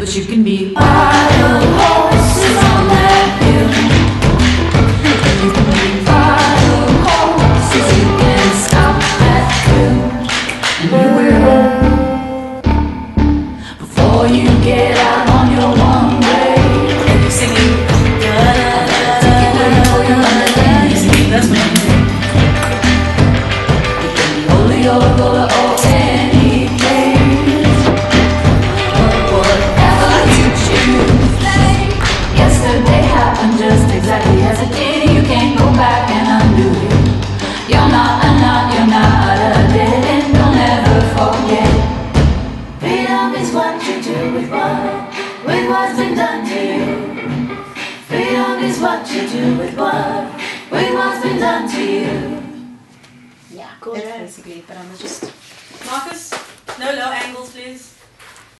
but you can be wild horses on that hill. You can be wild horses, you can stop that thrill, and you will before you get out on your one way. And you're singing that's what I'm saying. You can be holy or roller or any place, whatever you choose. Yesterday happened just exactly as it did. You can't go back and undo it. You're not a dead end. Don't ever forget. Freedom is what you do with what's been done to you. Freedom is what you do with what's been done to you. Yeah, cool. It's basically, but I'm just... Marcus, no low angles, please.